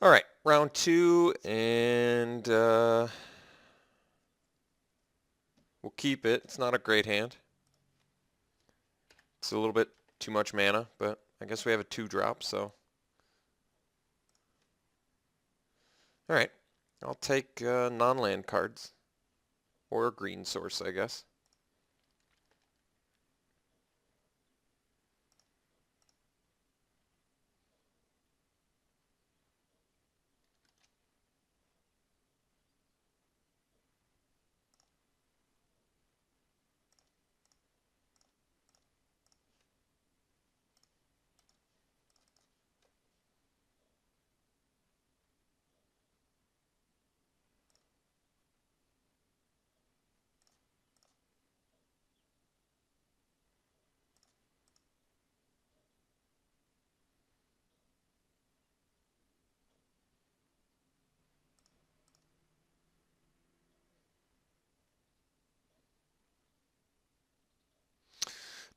All right, round two, and we'll keep it. It's not a great hand. It's a little bit too much mana, but I guess we have a 2-drop, so. All right, I'll take non-land cards, or a green source, I guess.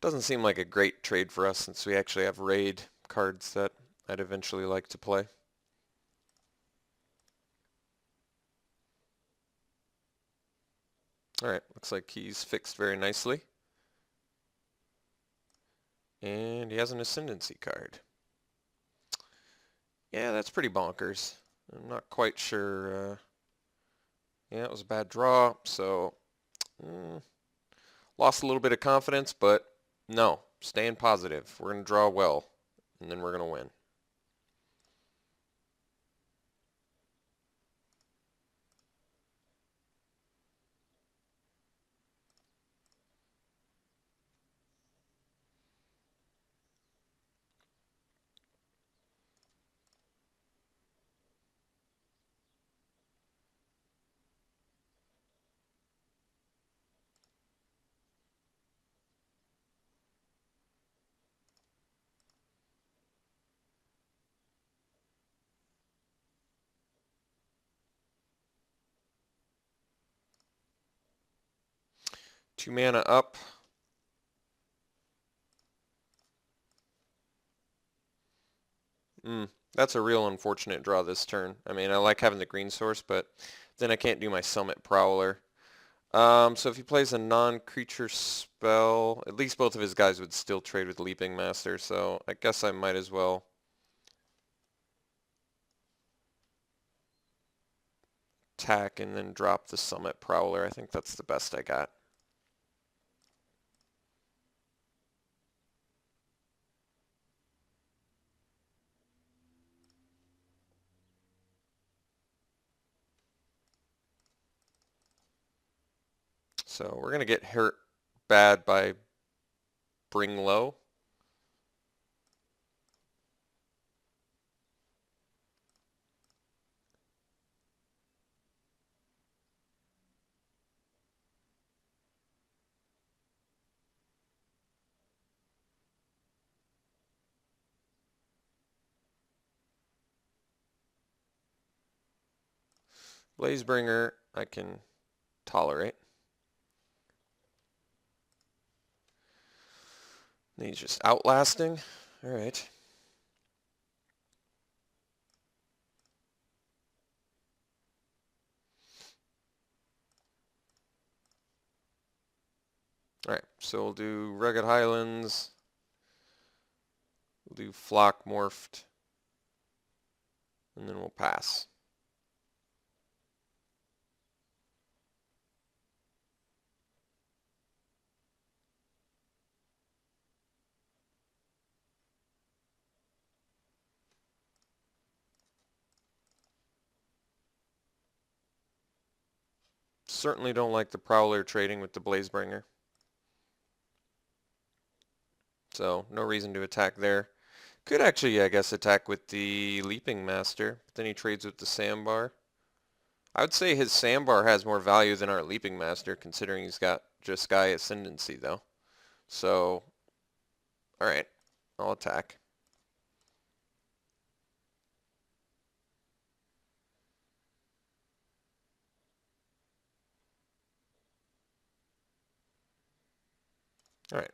Doesn't seem like a great trade for us since we actually have raid cards that I'd eventually like to play. All right, looks like he's fixed very nicely. And he has an Ascendancy card. Yeah, that's pretty bonkers. I'm not quite sure. Yeah, it was a bad draw, so lost a little bit of confidence, but no, staying positive. We're going to draw well, and then we're going to win. Two mana up. That's a real unfortunate draw this turn. I mean, I like having the green source, but then I can't do my Summit Prowler. So if he plays a non-creature spell, at least both of his guys would still trade with Leaping Master, so I guess I might as well attack and then drop the Summit Prowler. I think that's the best I got. So we're going to get hurt bad by Bring Low. Blazebringer I can tolerate. He's just outlasting. All right. All right, so we'll do Rugged Highlands. We'll do Flock Morphed. And then we'll pass. Certainly don't like the Prowler trading with the Blazebringer. So no reason to attack there. Could actually, I guess, attack with the Leaping Master, but then he trades with the Sandbar. I would say his Sandbar has more value than our Leaping Master, considering he's got just Sky Ascendancy, though. So, alright, I'll attack. Alright.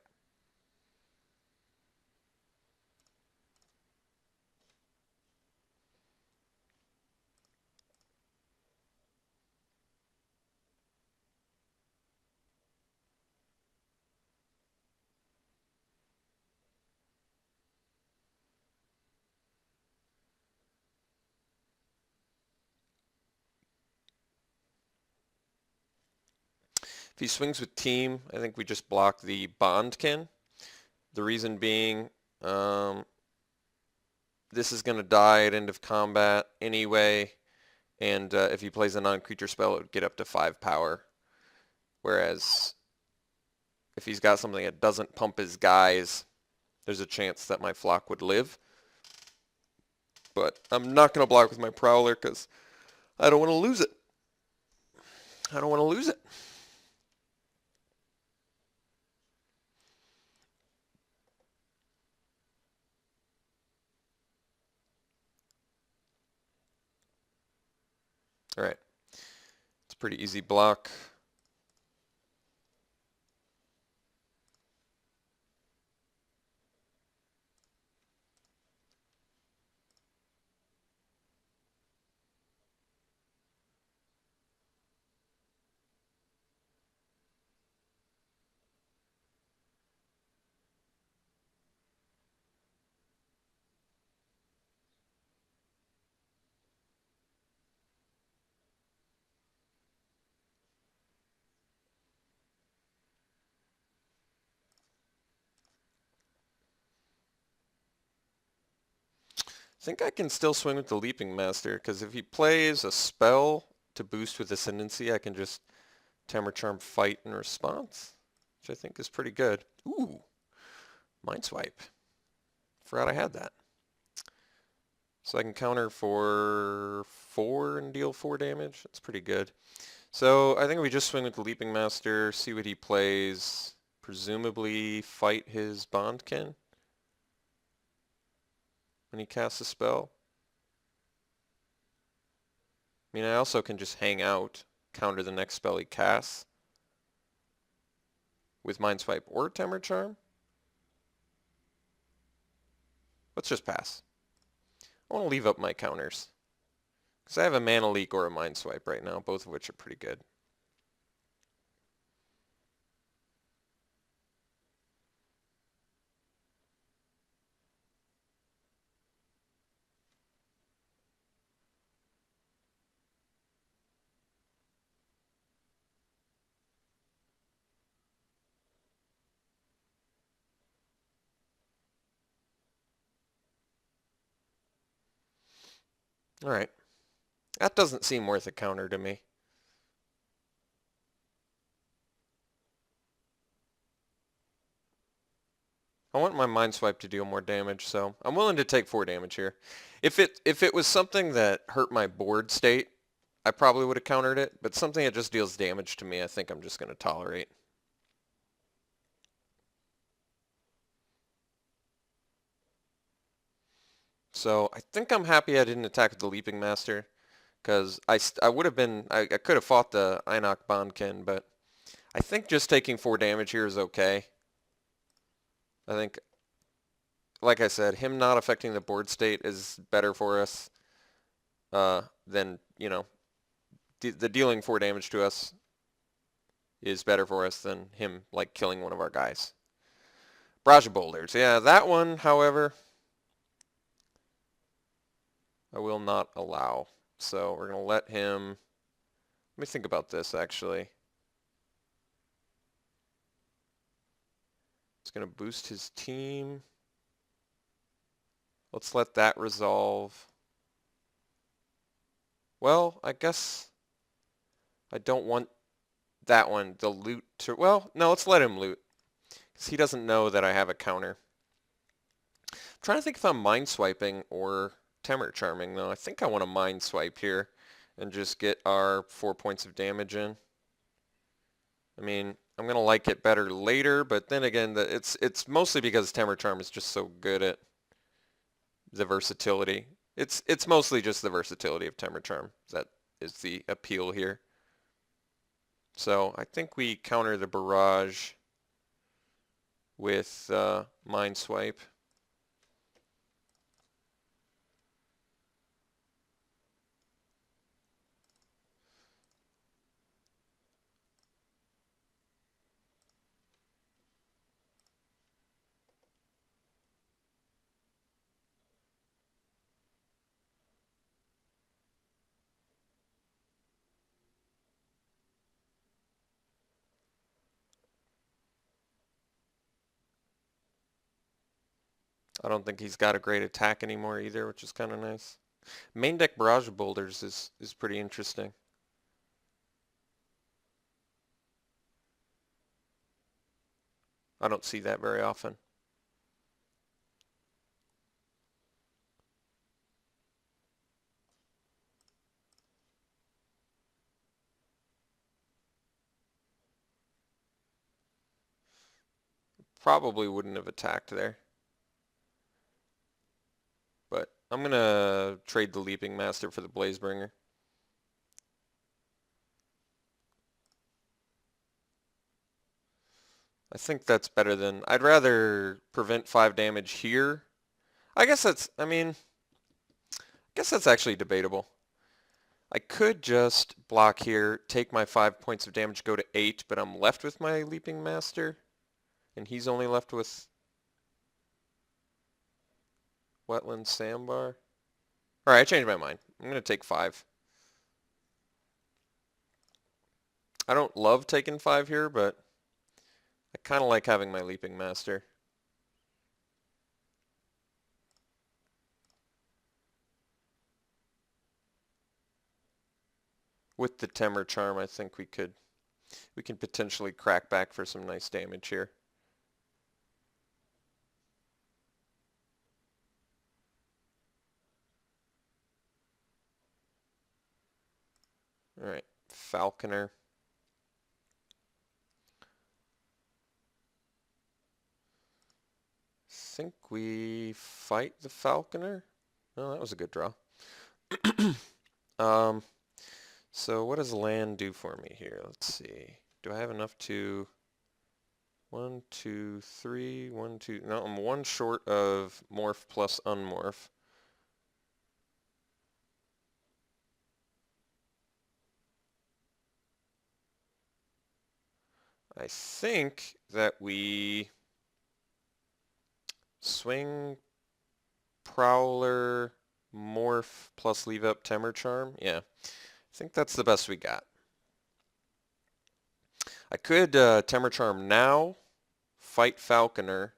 If he swings with team, I think we just block the Bondkin. The reason being, this is going to die at end of combat anyway, and if he plays a non-creature spell, it would get up to 5 power. Whereas if he's got something that doesn't pump his guys, there's a chance that my flock would live. But I'm not going to block with my Prowler because I don't want to lose it. I don't want to lose it. All right. It's a pretty easy block. I think I can still swing with the Leaping Master, because if he plays a spell to boost with Ascendancy, I can just Temur Charm fight in response, which I think is pretty good. Ooh, Mind Swipe. Forgot I had that. So I can counter for 4 and deal 4 damage. That's pretty good. So I think we just swing with the Leaping Master, see what he plays, presumably fight his Bondkin when he casts a spell. I mean, I also can just hang out, counter the next spell he casts with Mind Swipe or Temur Charm. Let's just pass. I want to leave up my counters, because I have a Mana Leak or a Mind Swipe right now, both of which are pretty good. Alright. That doesn't seem worth a counter to me. I want my Mind Swipe to deal more damage, so I'm willing to take 4 damage here. If it was something that hurt my board state, I probably would have countered it, but something that just deals damage to me, I think I'm just going to tolerate. So I think I'm happy I didn't attack with the Leaping Master, because I would have been, I could have fought the Einok Bondkin, but I think just taking 4 damage here is okay. I think, like I said, him not affecting the board state is better for us than, you know, the dealing 4 damage to us is better for us than him, like, killing one of our guys. Barrage of Boulders. Yeah, that one, however, I will not allow. So we're going to let him... Let me think about this, actually. It's going to boost his team. Let's let that resolve. Well, I guess I don't want that one, the loot to... Well, no, let's let him loot, because he doesn't know that I have a counter. I'm trying to think if I'm Mind Swiping or Temur Charming, though. I think I want to Mind Swipe here and just get our 4 points of damage in. I mean, I'm going to like it better later, but then again, it's mostly because Temur Charm is just so good at the versatility. It's mostly just the versatility of Temur Charm that is the appeal here. So I think we counter the barrage with Mind Swipe. I don't think he's got a great attack anymore either, which is kind of nice. Main deck Barrage Boulders is pretty interesting. I don't see that very often. Probably wouldn't have attacked there. But I'm going to trade the Leaping Master for the Blazebringer. I think that's better than... I'd rather prevent 5 damage here. I guess that's... I mean... I guess that's actually debatable. I could just block here, take my 5 points of damage, go to 8, but I'm left with my Leaping Master. And he's only left with Wetland Sandbar. Alright, I changed my mind. I'm going to take 5. I don't love taking 5 here, but I kind of like having my Leaping Master. With the Temur Charm, I think we can potentially crack back for some nice damage here. Alright, Falconer. Think we fight the Falconer? Oh, that was a good draw. So what does land do for me here? Let's see. Do I have enough to... 1, 2, 3, 1, 2... No, I'm 1 short of Morph plus Unmorph. I think that we swing Prowler, Morph, plus leave up Temur Charm. Yeah, I think that's the best we got. I could Temur Charm now, fight Falconer,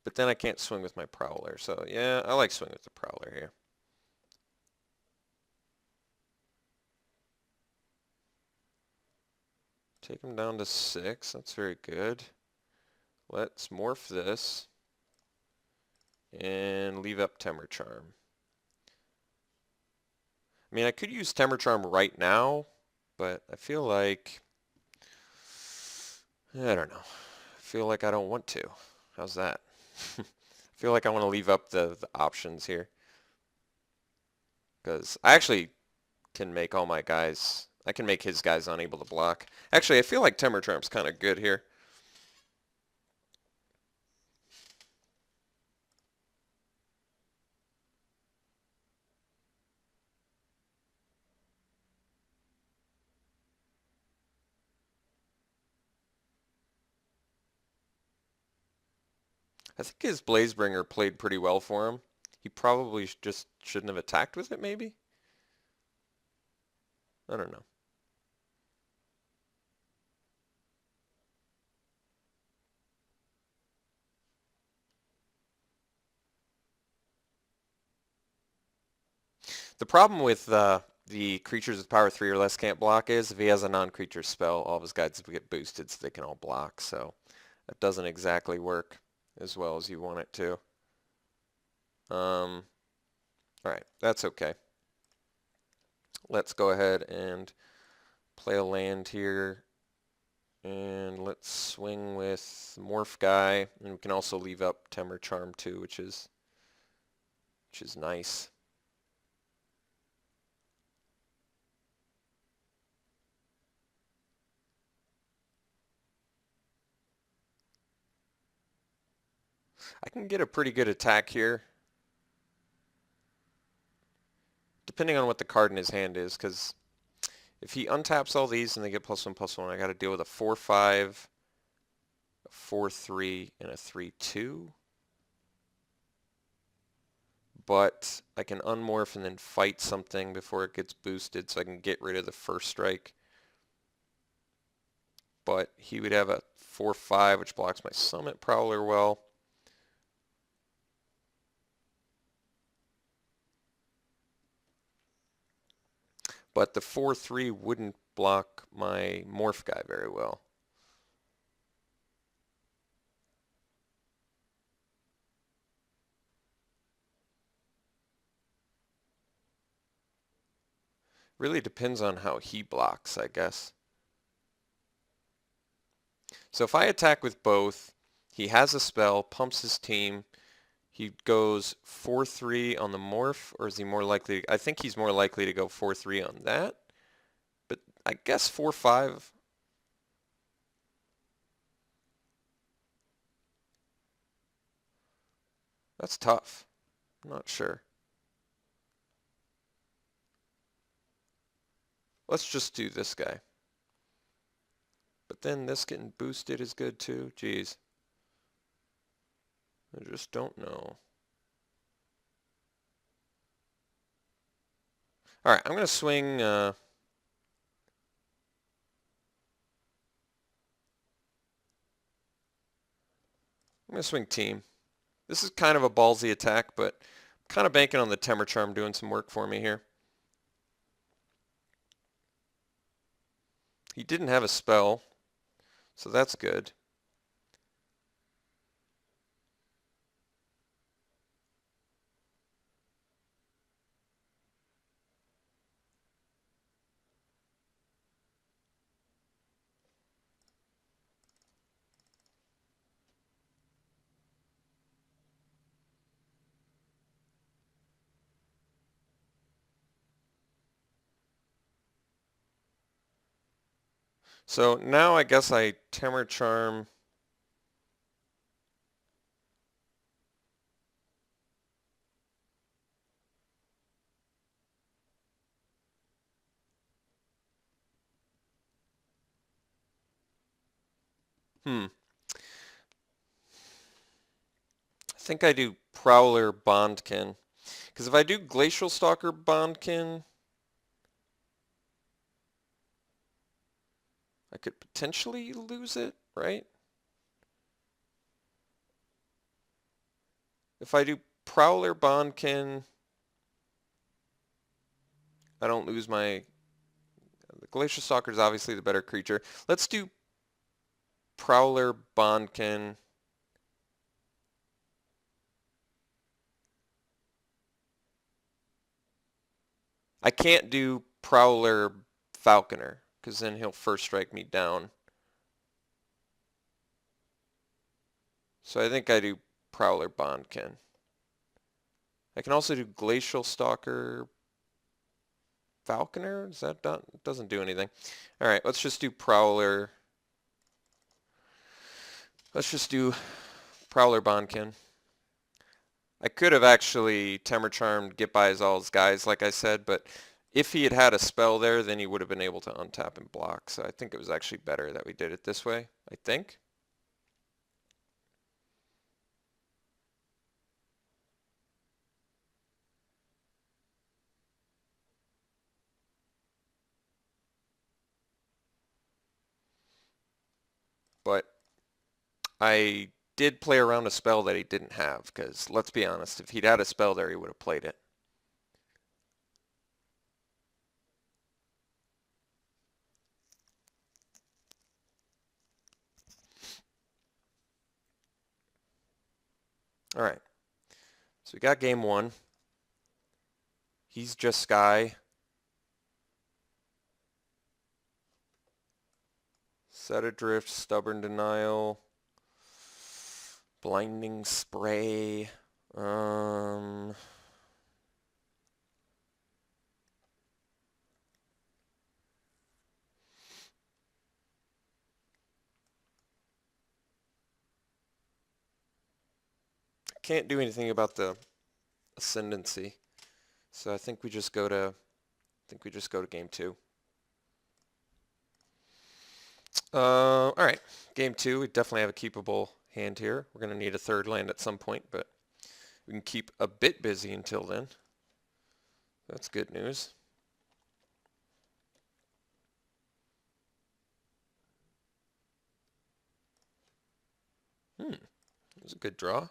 but then I can't swing with my Prowler. So yeah, I like swing with the Prowler here. Take him down to 6. That's very good. Let's morph this and leave up Temur Charm. I mean, I could use Temur Charm right now, but I feel like... I don't know. I feel like I don't want to. How's that? I feel like I want to leave up the options here. Because I actually can make all my guys... I can make his guys unable to block. Actually, I feel like Temur Charm's kind of good here. I think his Blazebringer played pretty well for him. He probably just shouldn't have attacked with it, maybe? I don't know. The problem with the creatures with power 3 or less can't block is if he has a non-creature spell, all of his guys get boosted so they can all block. So that doesn't exactly work as well as you want it to. Alright, that's okay. Let's go ahead and play a land here. And let's swing with Morph Guy. And we can also leave up Temur Charm too, which is nice. I can get a pretty good attack here, depending on what the card in his hand is, because if he untaps all these and they get +1/+1, I got to deal with a 4/5, a 4/3, and a 3/2. But I can unmorph and then fight something before it gets boosted, so I can get rid of the first strike. But he would have a 4/5, which blocks my Summit Prowler well. but the 4-3 wouldn't block my morph guy very well. Really depends on how he blocks, I guess. So if I attack with both, he has a spell, pumps his team, he goes 4-3 on the morph, or is he more likely, I think he's more likely to go 4-3 on that, but I guess 4-5. That's tough. I'm not sure. Let's just do this guy. But then this getting boosted is good too. Jeez. I just don't know. Alright, I'm going to swing... I'm going to swing team. This is kind of a ballsy attack, but I'm kind of banking on the Temur Charm doing some work for me here. He didn't have a spell, so that's good. So now I guess I Temur Charm. I think I do Prowler Bondkin. Because if I do Glacial Stalker Bondkin, I could potentially lose it, right? If I do Prowler Bondkin, I don't lose my... The Glacial Stalker is obviously the better creature. Let's do Prowler Bondkin. I can't do Prowler Falconer, because then he'll first strike me down. So I think I do Prowler Bondkin. I can also do Glacial Stalker Falconer. Is that done? Doesn't do anything. All right, let's just do Prowler. Let's just do Prowler Bondkin. I could have actually Temur Charmed Get by Azal's guys, like I said, but if he had had a spell there, then he would have been able to untap and block. So I think it was actually better that we did it this way, I think. But I did play around a spell that he didn't have, because let's be honest, if he'd had a spell there, he would have played it. All right, so we got game one. He's just Sky. Set Adrift, Stubborn Denial, Blinding Spray. Can't do anything about the Ascendancy, so I think we just go to game two. All right, game two. We definitely have a keepable hand here. We're going to need a third land at some point, but we can keep a bit busy until then. That's good news. It was a good draw.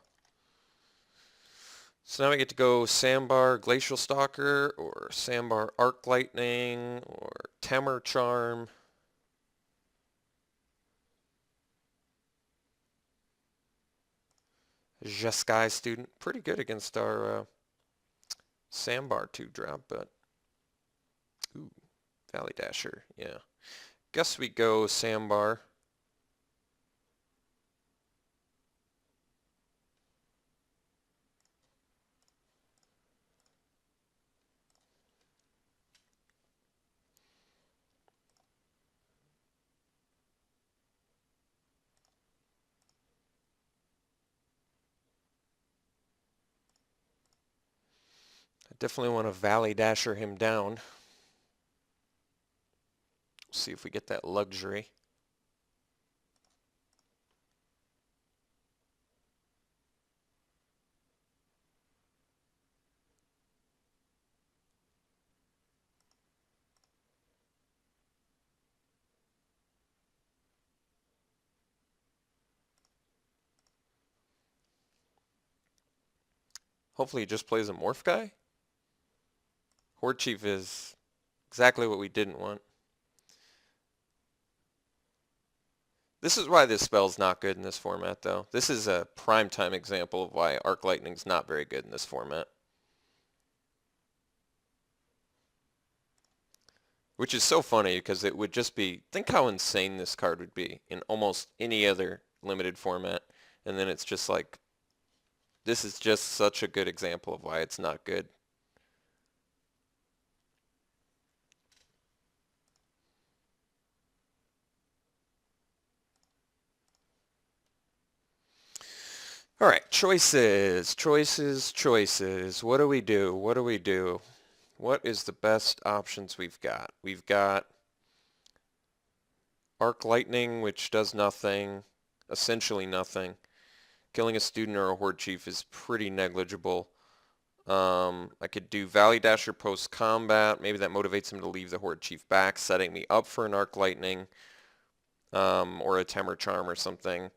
So now we get to go Sandbar Glacial Stalker or Sandbar Arc Lightning or Temur Charm. Jeskai Student. Pretty good against our Sandbar 2-drop, but ooh, Valley Dasher, yeah. Guess we go Sandbar. I definitely want to Valley Dasher him down. See if we get that luxury. Hopefully he just plays a Morph guy. Horde Chief is exactly what we didn't want. This is why this spell's not good in this format, though. This is a prime-time example of why Arc Lightning's not very good in this format. Which is so funny because it would just be, think how insane this card would be in almost any other limited format. And then it's just like, this is just such a good example of why it's not good. All right, choices, choices, choices. What do we do? What do we do? What is the best options we've got? We've got Arc Lightning, which does nothing, essentially nothing. Killing a student or a Horde Chief is pretty negligible. I could do Valley Dasher post-combat. Maybe that motivates him to leave the Horde Chief back, setting me up for an Arc Lightning or a Temur Charm or something.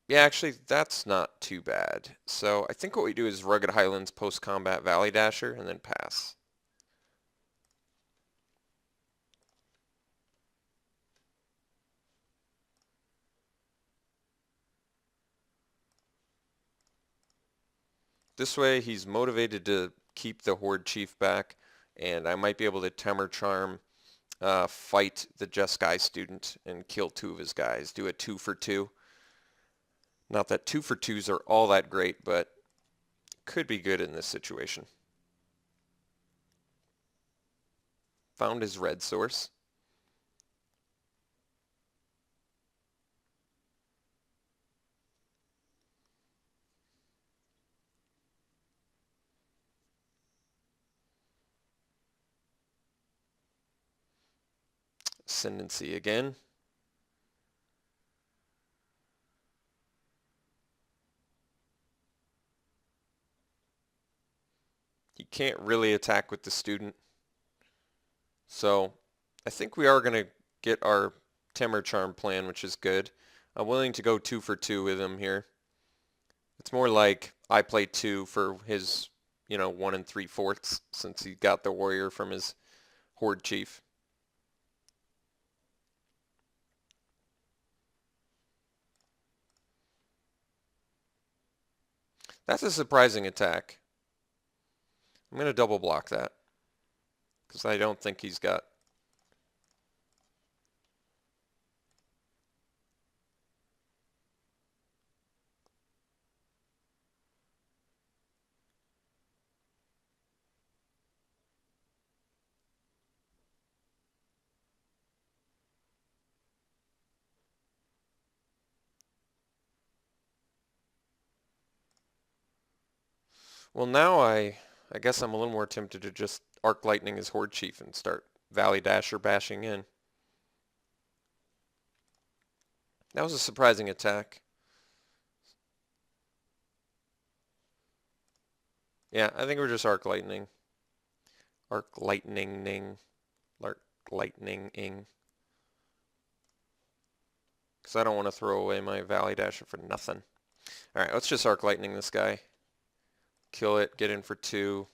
Yeah, actually, that's not too bad. So I think what we do is Rugged Highlands post-combat Valley Dasher and then pass. This way he's motivated to keep the Horde Chief back, and I might be able to Temur Charm, fight the Jeskai student and kill 2 of his guys. Do a 2-for-2. Not that 2-for-2s are all that great, but could be good in this situation. Found his red source. Ascendancy again. You can't really attack with the student. So I think we are going to get our Temur Charm plan, which is good. I'm willing to go 2-for-2 with him here. It's more like I play 2 for his, 1 3/4 since he got the warrior from his Horde Chief. That's a surprising attack. I'm going to double block that because I don't think he's got... Well, now I guess I'm a little more tempted to just Arc Lightning his Horde Chief and start Valley Dasher bashing in. That was a surprising attack. Yeah, I think we're just Arc Lightning. Arc Lightning-ing. Arc Lightning-ing. Because I don't want to throw away my Valley Dasher for nothing. Alright, let's just Arc Lightning this guy. Kill it, get in for 2.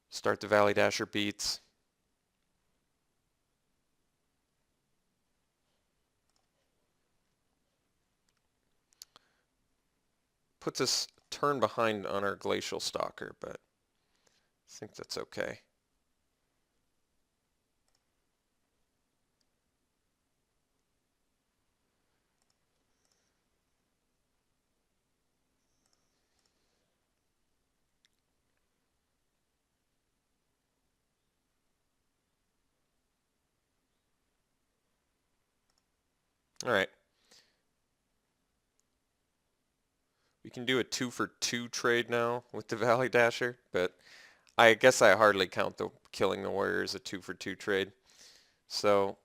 Start the Valley Dasher beats. Puts us a turn behind on our Glacial Stalker, but I think that's okay. Alright. We can do a 2 for 2 trade now with the Valley Dasher, but I guess I hardly count the killing the warrior as a 2 for 2 trade. So,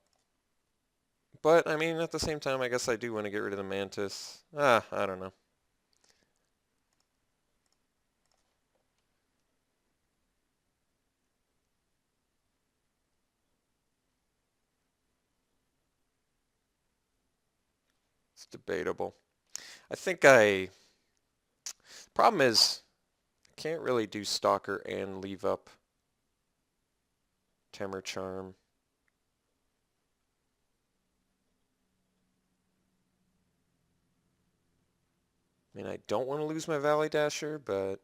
but I mean, at the same time, I guess I do want to get rid of the Mantis. I don't know. It's debatable. I think problem is, I can't really do Stalker and leave up Temur Charm. I mean, I don't want to lose my Valley Dasher, but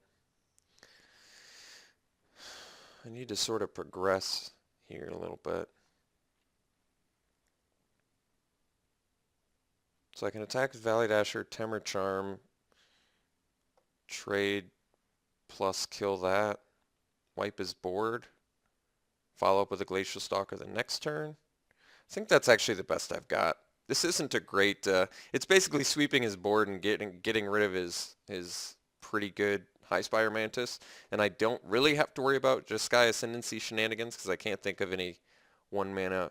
I need to sort of progress here a little bit. So I can attack with Valley Dasher, Temur Charm, trade plus kill that, wipe his board, follow up with a Glacial Stalker the next turn. I think that's actually the best I've got. This isn't a great, it's basically sweeping his board and getting rid of his pretty good High Spire Mantis, and I don't really have to worry about just Sky Ascendancy shenanigans because I can't think of any 1-mana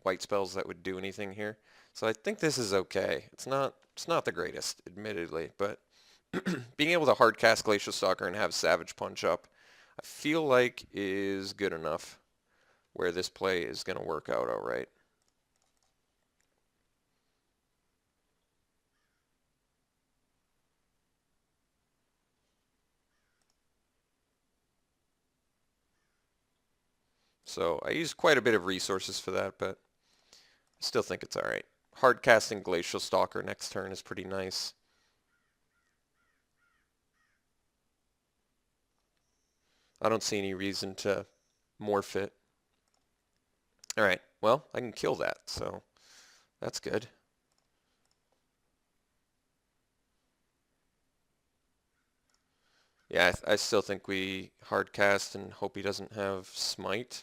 white spells that would do anything here. So I think this is okay. It's not the greatest, admittedly, but being able to hard cast Glacial Stalker and have Savage Punch up, I feel like is good enough where this play is going to work out all right. So I used quite a bit of resources for that, but I still think it's all right. Hard casting Glacial Stalker next turn is pretty nice. I don't see any reason to morph it. All right, well, I can kill that, so that's good. Yeah, I still think we hard cast and hope he doesn't have Smite.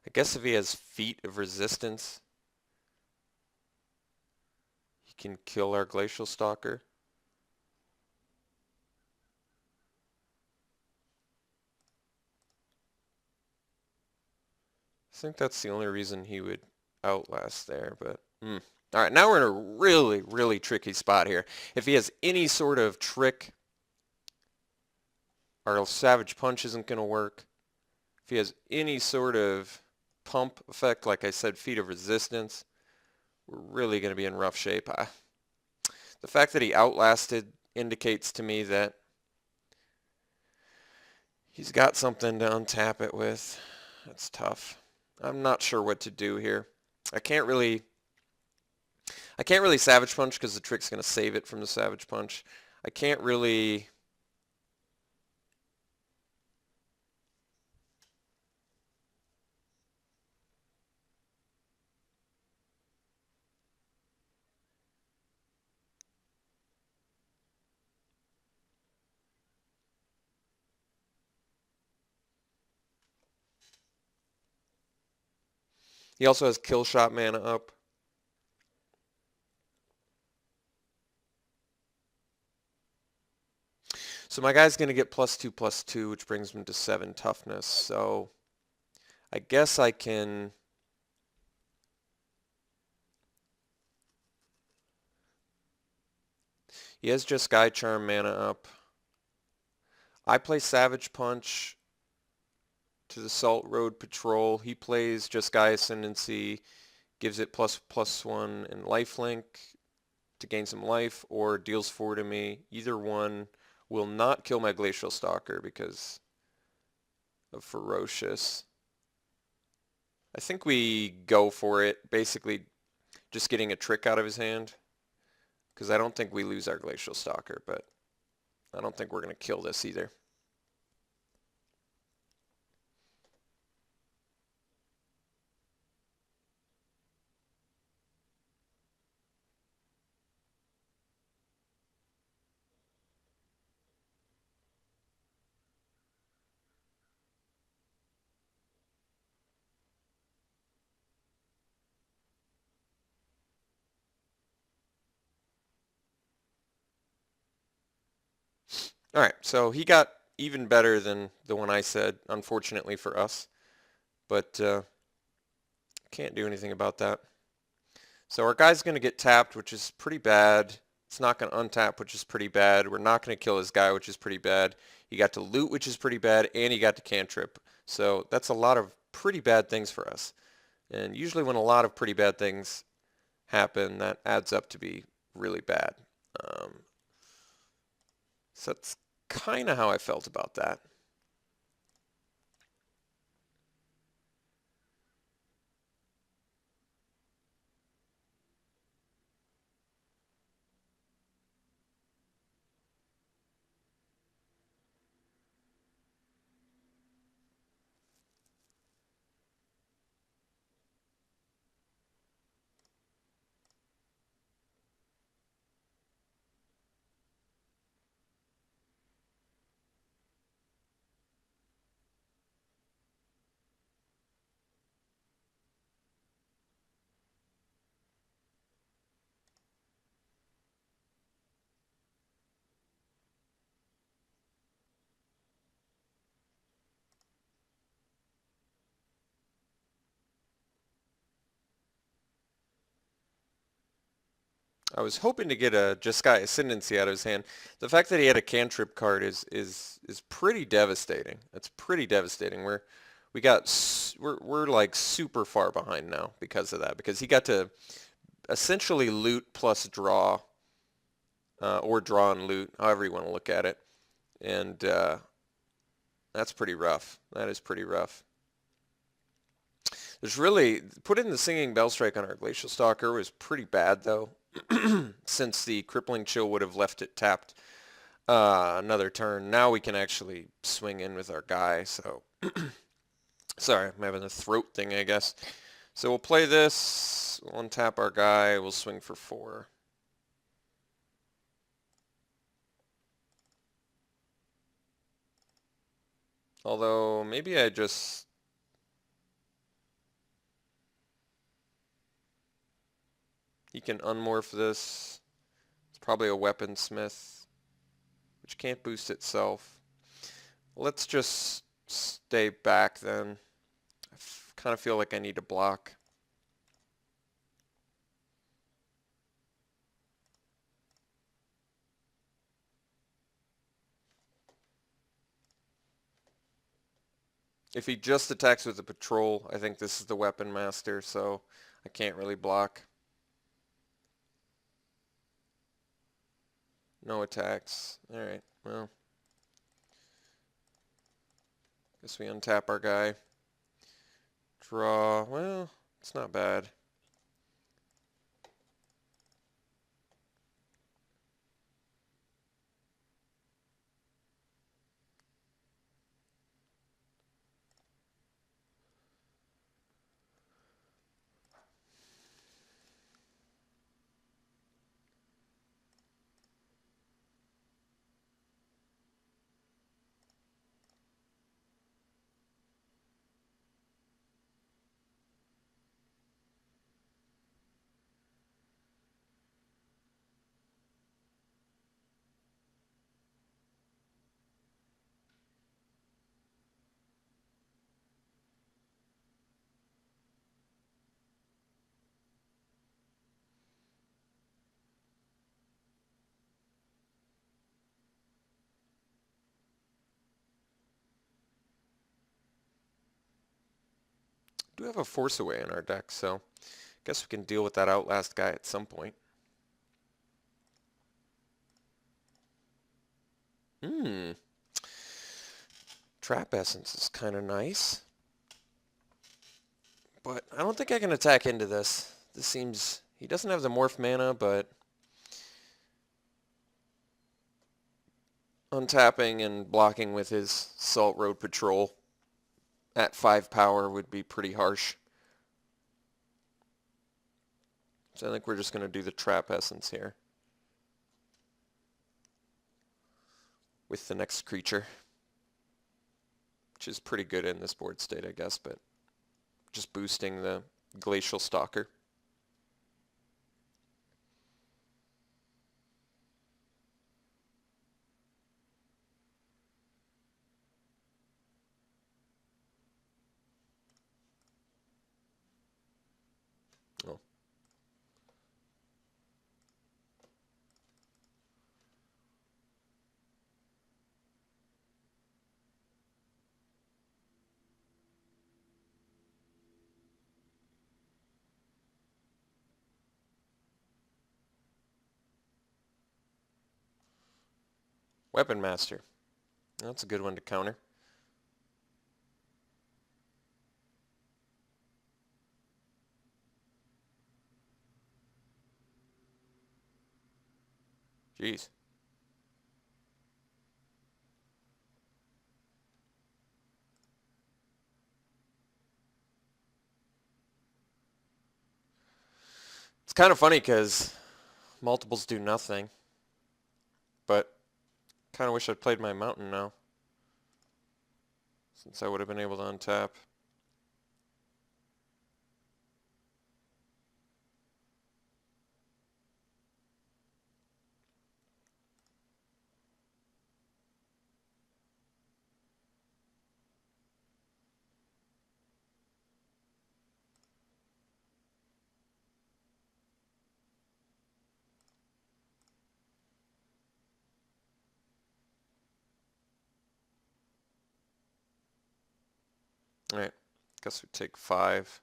I guess if he has Feet of Resistance, he can kill our Glacial Stalker. I think that's the only reason he would outlast there, but All right, now we're in a really, really tricky spot here. If he has any sort of trick, our Savage Punch isn't going to work. If he has any sort of pump effect, like I said, Feet of Resistance, we're really going to be in rough shape. The fact that he outlasted indicates to me that he's got something to untap it with. That's tough. I'm not sure what to do here. I can't really Savage Punch because the trick's going to save it from the Savage Punch. I can't really... He also has kill shot mana up. So my guy's going to get +2/+2, which brings him to 7 toughness. So I guess I can... He has just Sky Charm mana up. I play Savage Punch to the Salt Road Patrol. He plays just Sky Ascendancy, gives it ++1 and lifelink to gain some life, or deals 4 to me. Either one will not kill my Glacial Stalker because of Ferocious. I think we go for it, basically just getting a trick out of his hand, because I don't think we lose our Glacial Stalker, but I don't think we're going to kill this either. All right, so he got even better than the one I said, unfortunately for us, but can't do anything about that. So our guy's going to get tapped, which is pretty bad. It's not going to untap, which is pretty bad. We're not going to kill his guy, which is pretty bad. He got to loot, which is pretty bad, and he got to cantrip. So that's a lot of pretty bad things for us. And usually when a lot of pretty bad things happen, that adds up to be really bad. So that's kind of how I felt about that. I was hoping to get a Jeskai Ascendancy out of his hand. The fact that he had a cantrip card is pretty devastating. That's pretty devastating. We're like super far behind now because of that. Because he got to essentially loot plus draw, or draw and loot, however you want to look at it, and that's pretty rough. That is pretty rough. There's really putting the Singing Bell Strike on our Glacial Stalker was pretty bad though. Since the Crippling Chill would have left it tapped another turn. Now we can actually swing in with our guy, so... Sorry, I'm having a throat thing, I guess. So we'll play this, we'll untap our guy, we'll swing for 4. Although, maybe I just... He can unmorph this. It's probably a weaponsmith, which can't boost itself. Let's just stay back then. I kind of feel like I need to block. If he just attacks with the patrol, I think this is the weapon master, so I can't really block. No attacks. Alright, well. Guess we untap our guy. Draw. Well, it's not bad. do have a Force Away in our deck, so I guess we can deal with that Outlast guy at some point. Hmm. Trap Essence is kind of nice. But I don't think I can attack into this. This seems... He doesn't have the Morph mana, but... untapping and blocking with his Salt Road Patrol at 5 power would be pretty harsh. So I think we're just going to do the Trap Essence here with the next creature, which is pretty good in this board state, I guess, but just boosting the Glacial Stalker. Oh. Weapon Master. That's a good one to counter. Jeez. It's kind of funny because multiples do nothing, but kind of wish I'd played my Mountain now, since I would have been able to untap. Alright, guess we take 5.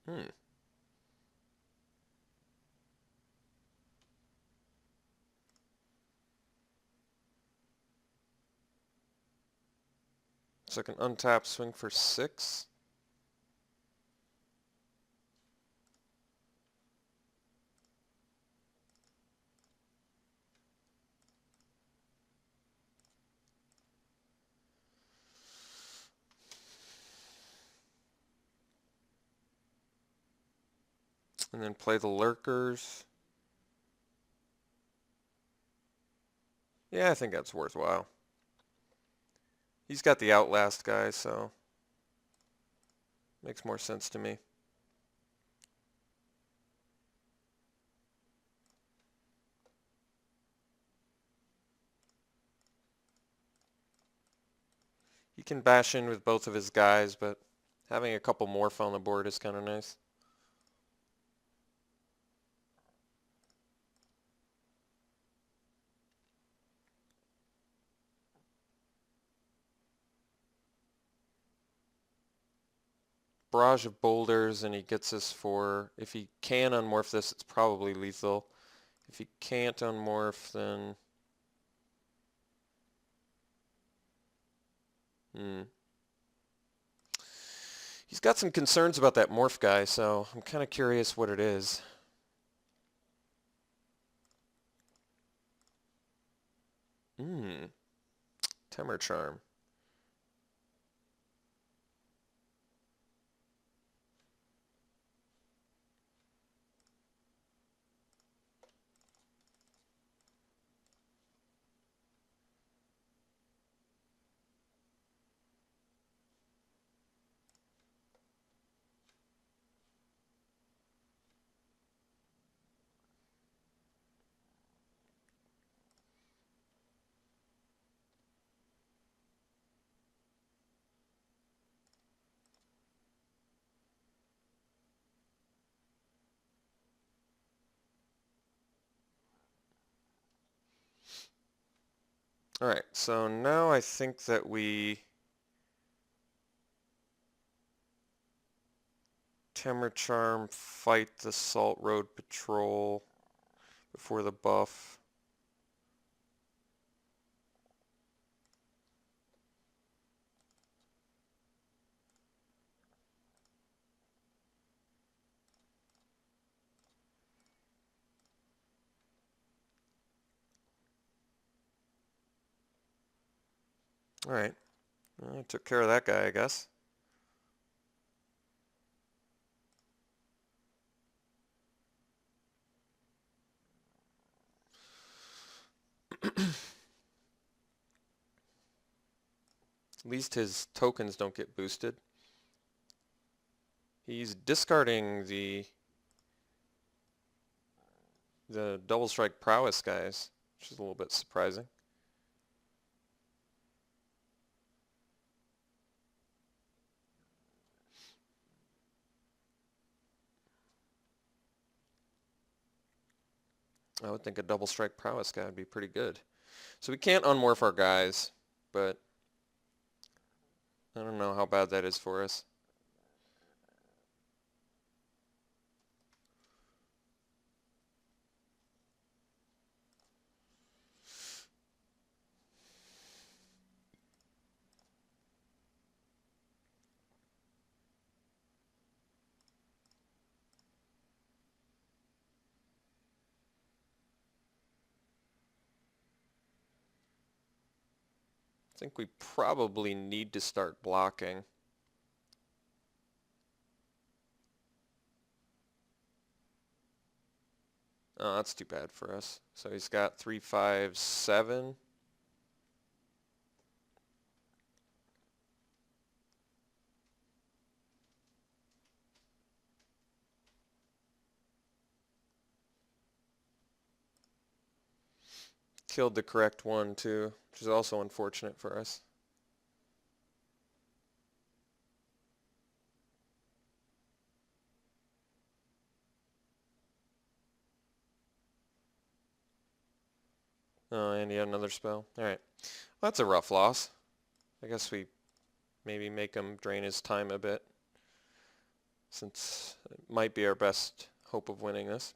Hmm. So I can untap, swing for 6. And then play the Lurkers. Yeah, I think that's worthwhile. He's got the Outlast guy, so makes more sense to me. He can bash in with both of his guys, but having a couple Morph on the board is kind of nice. Barrage of Boulders, and he gets us for... If he can unmorph this, it's probably lethal. If he can't unmorph, then... He's got some concerns about that Morph guy, so I'm kind of curious what it is. Temur Charm. Alright, so now I think that we Temur Charm, fight the Salt Road Patrol before the buff. Alright, I took care of that guy, I guess. At least his tokens don't get boosted. He's discarding the double strike prowess guys, which is a little bit surprising. I would think a double strike prowess guy would be pretty good. So we can't unmorph our guys, but I don't know how bad that is for us. I think we probably need to start blocking. Oh, that's too bad for us. So he's got 3, 5, 7. Killed the correct one too, which is also unfortunate for us. Oh, and he had another spell. Alright. Well, that's a rough loss. I guess we maybe make him drain his time a bit, since it might be our best hope of winning this.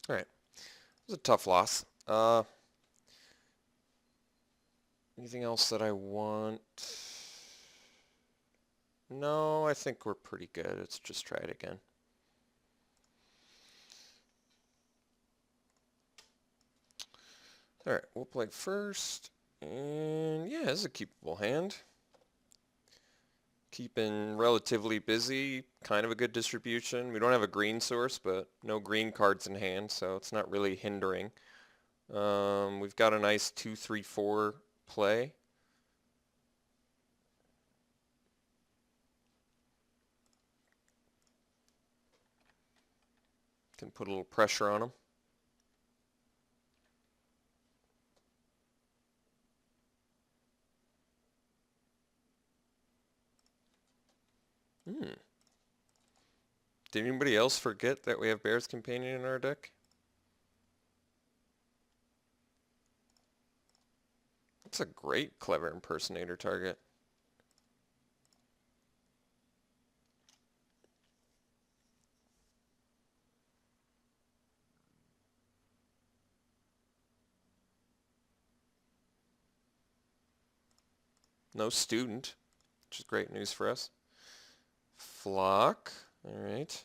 Alright. It was a tough loss. Anything else that I want? No, I think we're pretty good. Let's just try it again. Alright, we'll play first. And yeah, this is a keepable hand. Keeping relatively busy, kind of a good distribution. We don't have a green source, but no green cards in hand, so it's not really hindering. We've got a nice 2, 3, 4 play. Can put a little pressure on them. Did anybody else forget that we have Bear's Companion in our deck? That's a great clever impersonator target. No student, which is great news for us. Flock, alright.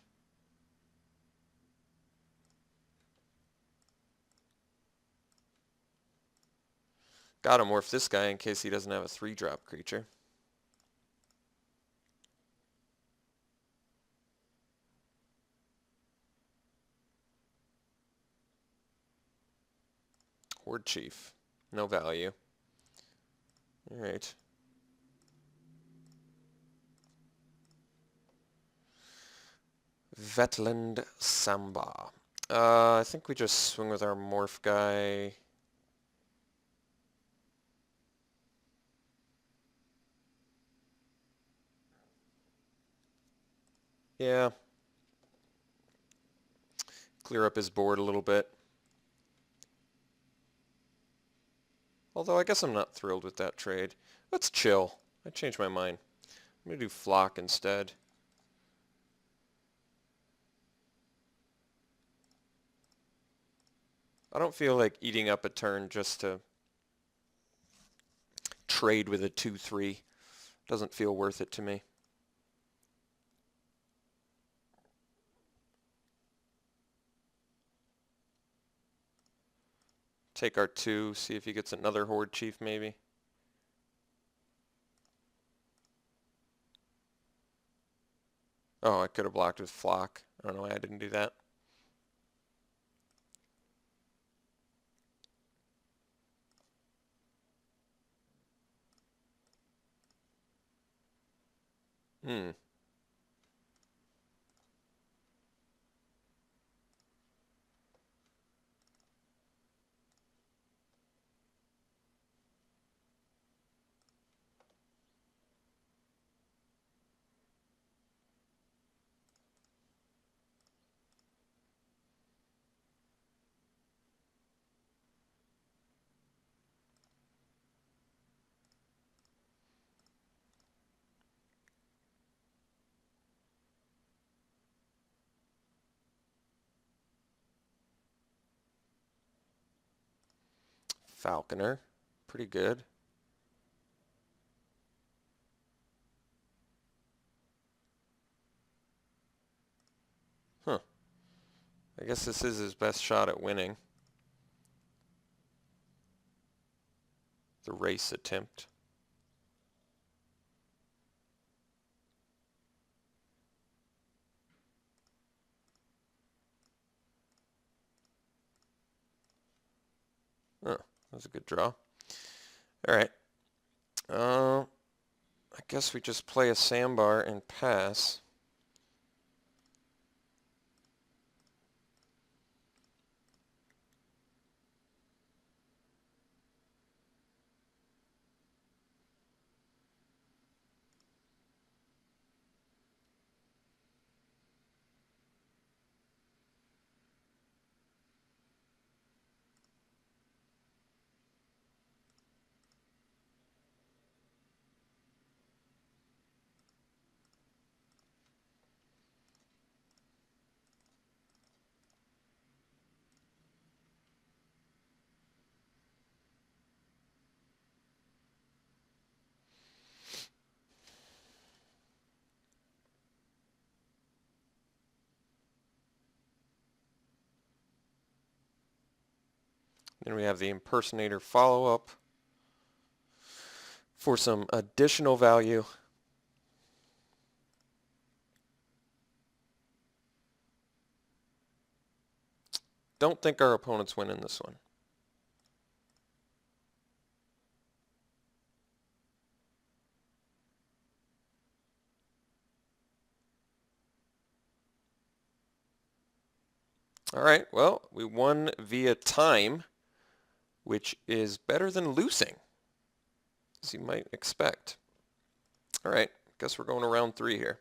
Gotta morph this guy in case he doesn't have a 3-drop creature. Horde Chief. No value. Alright. Vetland Samba. I think we just swing with our morph guy. Yeah. Clear up his board a little bit. Although I guess I'm not thrilled with that trade. Let's chill. I changed my mind. I'm going to do Flock instead. I don't feel like eating up a turn just to trade with a 2-3. Doesn't feel worth it to me. Take our 2, see if he gets another Horde Chief maybe. Oh, I could have blocked with Flock. I don't know why I didn't do that. Hmm. Falconer. Pretty good. Huh. I guess this is his best shot at winning. The race attempt. Oh, that was a good draw. Alright. I guess we just play a sandbar and pass. Then we have the impersonator follow-up for some additional value. Don't think our opponents win in this one. All right, well, we won via time, which is better than losing, as you might expect. All right, guess we're going to round 3 here.